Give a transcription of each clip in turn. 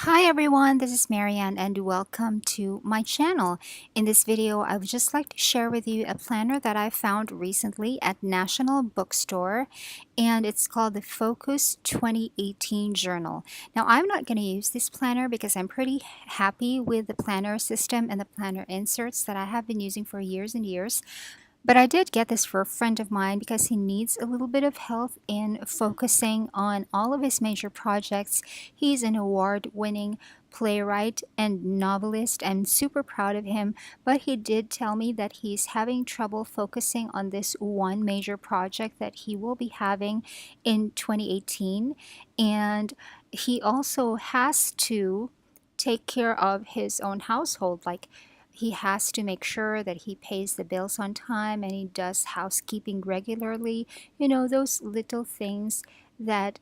Hi everyone, this is Marianne and welcome to my channel. In this video, I would just like to share with you a planner that I found recently at National Bookstore, and it's called the Focus 2018 Journal. Now, I'm not going to use this planner because I'm pretty happy with the planner system and the planner inserts that I have been using for years and years. But I did get this for a friend of mine because he needs a little bit of help in focusing on all of his major projects. He's an award-winning playwright and novelist. I'm super proud of him, but he did tell me that he's having trouble focusing on this one major project that he will be having in 2018. And he also has to take care of his own household, like he has to make sure that he pays the bills on time and he does housekeeping regularly. You know, those little things that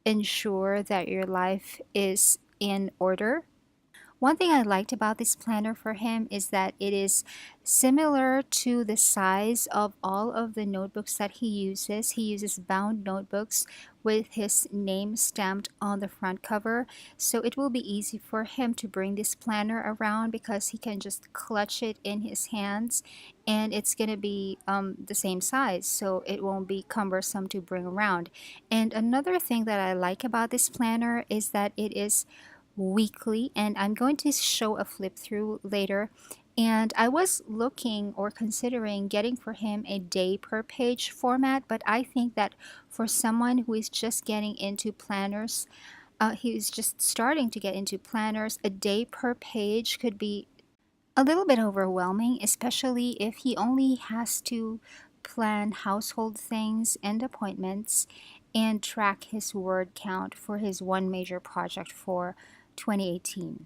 ensure that your life is in order. One thing I liked about this planner for him is that it is similar to the size of all of the notebooks that he uses. He uses bound notebooks with his name stamped on the front cover. So it will be easy for him to bring this planner around because he can just clutch it in his hands and it's going to be the same size. So it won't be cumbersome to bring around. And another thing that I like about this planner is that it is weekly, and I'm going to show a flip through later. And I was looking or considering getting for him a day per page format, but I think that for someone who is just getting into planners, he's just starting to get into planners, a day per page could be a little bit overwhelming, especially if he only has to plan household things and appointments and track his word count for his one major project for 2018.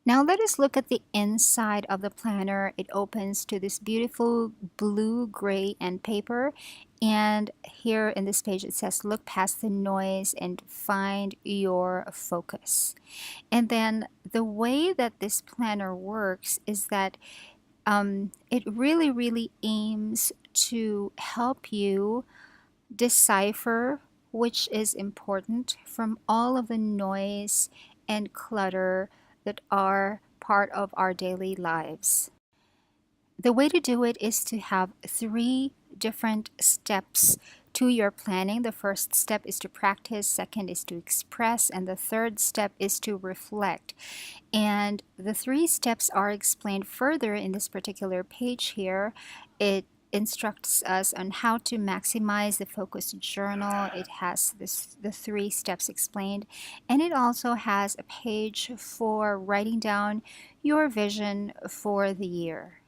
Now let us look at the inside of the planner. It opens to this beautiful blue, gray, and paper. And here in this page it says, look past the noise and find your focus. And then the way that this planner works is that it really aims to help you decipher which is important from all of the noise and clutter that are part of our daily lives. The way to do it is to have three different steps to your planning. The first step is to practice, second is to express, and the third step is to reflect. And the three steps are explained further in this particular page here. It instructs us on how to maximize the focus journal. It has the three steps explained, and it also has a page for writing down your vision for the year.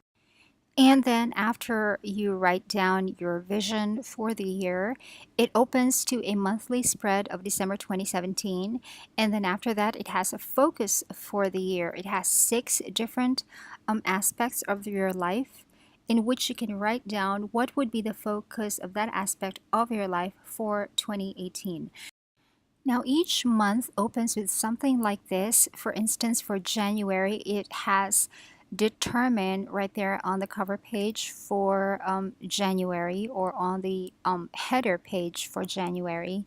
And then after you write down your vision for the year, it opens to a monthly spread of December 2017. And then after that, it has a focus for the year. It has 6 different aspects of your life in which you can write down what would be the focus of that aspect of your life for 2018. Now, each month opens with something like this. For instance, for January, it has determined right there on the cover page for January, or on the header page for January.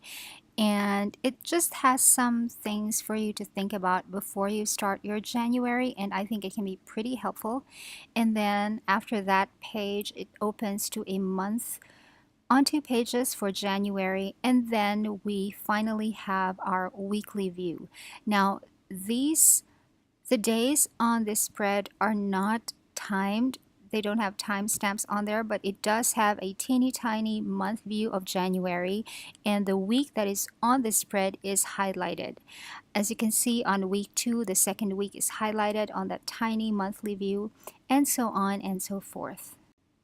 And it just has some things for you to think about before you start your January, and I think it can be pretty helpful. And then after that page, it opens to a month on 2 pages for January, and then we finally have our weekly view. Now, the days on this spread are not timed. They don't have timestamps on there, but it does have a teeny tiny month view of January, and the week that is on the spread is highlighted. As you can see, on week 2, the second week is highlighted on that tiny monthly view, and so on and so forth.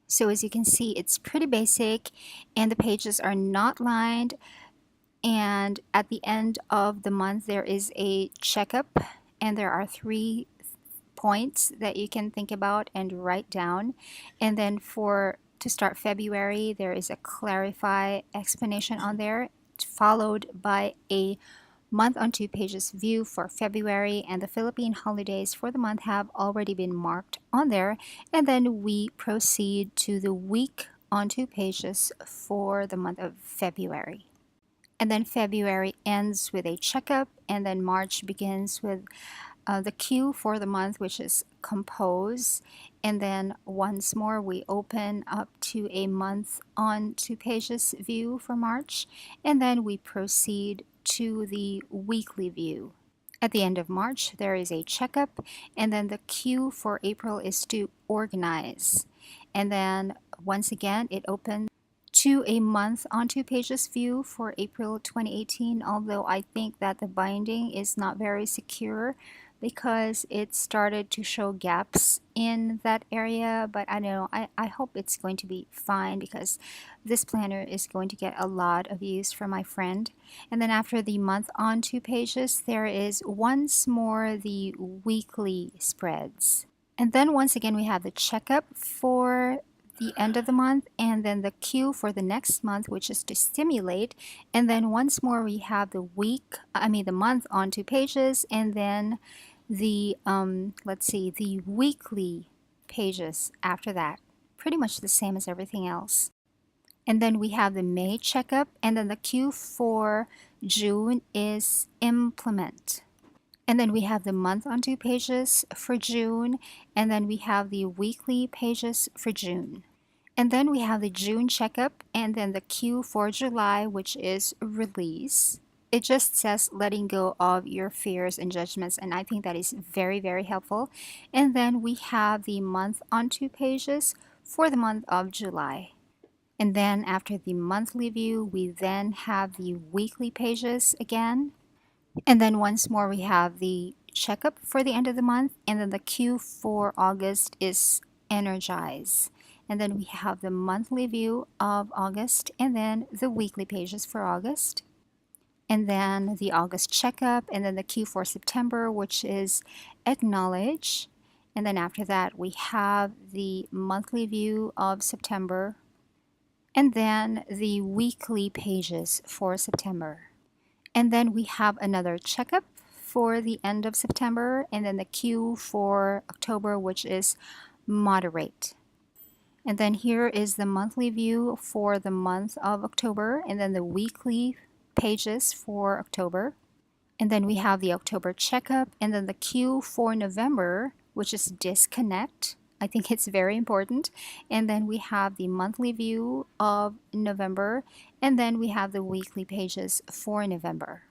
So as you can see, it's pretty basic, and the pages are not lined. And at the end of the month, there is a checkup, and there are 3 points that you can think about and write down. And then to start February, there is a clarify explanation on there, followed by a month on 2 pages view for February, and the Philippine holidays for the month have already been marked on there. And then we proceed to the week on 2 pages for the month of February. And then February ends with a checkup, and then March begins with the Q for the month, which is compose. And then once more, we open up to a month on 2 pages view for March, and then we proceed to the weekly view. At the end of March, there is a checkup, and then the Q for April is to organize. And then once again, it opens to a month on 2 pages view for April 2018, although I think that the binding is not very secure because it started to show gaps in that area, but I don't know, I hope it's going to be fine because this planner is going to get a lot of use from my friend. And then after the month on 2 pages, there is once more the weekly spreads. And then once again, we have the checkup for the end of the month, and then the Q for the next month, which is to stimulate. And then once more, we have the the month on 2 pages, and then the, let's see, the weekly pages after that. Pretty much the same as everything else. And then we have the May checkup, and then the Q for June is implement. And then we have the month on 2 pages for June, and then we have the weekly pages for June. And then we have the June checkup, and then the Q for July, which is release. It just says letting go of your fears and judgments, and I think that is very, very helpful. And then we have the month on 2 pages for the month of July. And then after the monthly view, we then have the weekly pages again. And then once more, we have the checkup for the end of the month, and then the Q for August is energize. And then we have the monthly view of August, and then the weekly pages for August. And then the August checkup, and then the Q for September, which is acknowledge. And then after that, we have the monthly view of September, and then the weekly pages for September. And then we have another checkup for the end of September, and then the Q for October, which is moderate. And then here is the monthly view for the month of October, and then the weekly pages for October. And then we have the October checkup, and then the Q for November, which is disconnect. I think it's very important. And then we have the monthly view of November, and then we have the weekly pages for November.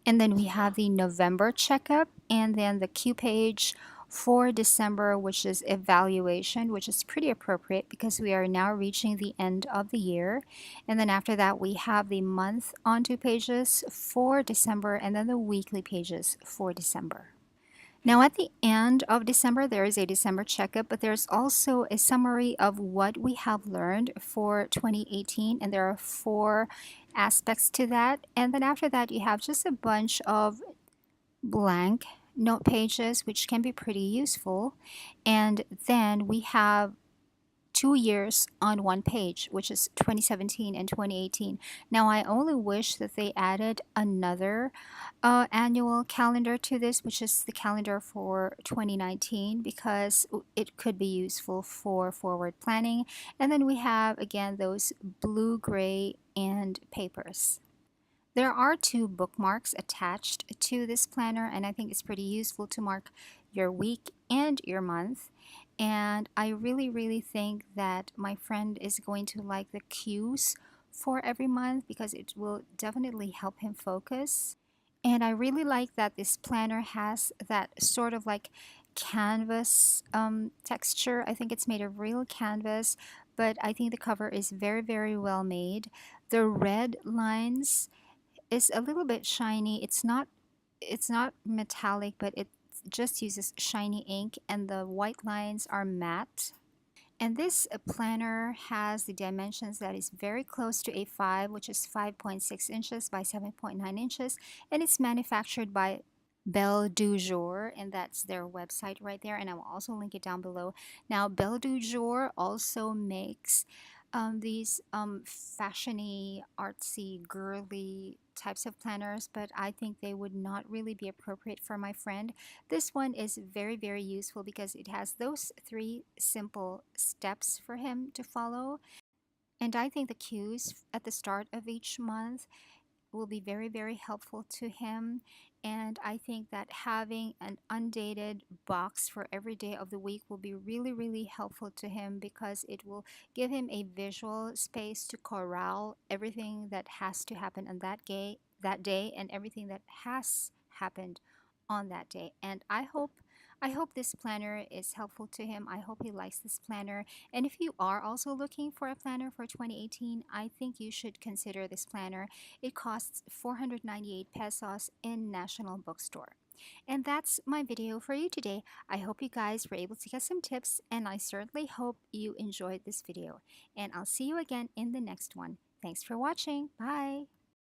And then we have the November checkup, and then the Q page for December, which is evaluation, which is pretty appropriate because we are now reaching the end of the year. And then after that, we have the month on 2 pages for December, and then the weekly pages for December. Now, at the end of December, there is a December checkup, but there's also a summary of what we have learned for 2018, and there are 4 aspects to that. And then after that, you have just a bunch of blank note pages, which can be pretty useful. And then we have 2 years on 1 page, which is 2017 and 2018. Now, I only wish that they added another annual calendar to this, which is the calendar for 2019, because it could be useful for forward planning. And then we have, again, those blue, gray, and papers. There are 2 bookmarks attached to this planner, and I think it's pretty useful to mark your week and your month. And I really, really think that my friend is going to like the cues for every month because it will definitely help him focus. And I really like that this planner has that sort of like canvas texture. I think it's made of real canvas, but I think the cover is very, very well made. The red lines is a little bit shiny. It's not metallic, but it just uses shiny ink, and the white lines are matte. And this planner has the dimensions that is very close to A5, which is 5.6 inches by 7.9 inches, and it's manufactured by Belle du Jour, and that's their website right there, and I will also link it down below. Now, Belle du Jour also makes these fashiony, artsy, girly types of planners, but I think they would not really be appropriate for my friend. This one is very, very useful because it has those 3 simple steps for him to follow. And I think the cues at the start of each month will be very, very helpful to him. And I think that having an undated box for every day of the week will be really, really helpful to him because it will give him a visual space to corral everything that has to happen on that day and everything that has happened on that day. And I hope this planner is helpful to him. I hope he likes this planner. And if you are also looking for a planner for 2018, I think you should consider this planner. It costs 498 pesos in National Bookstore. And that's my video for you today. I hope you guys were able to get some tips, and I certainly hope you enjoyed this video. And I'll see you again in the next one. Thanks for watching. Bye!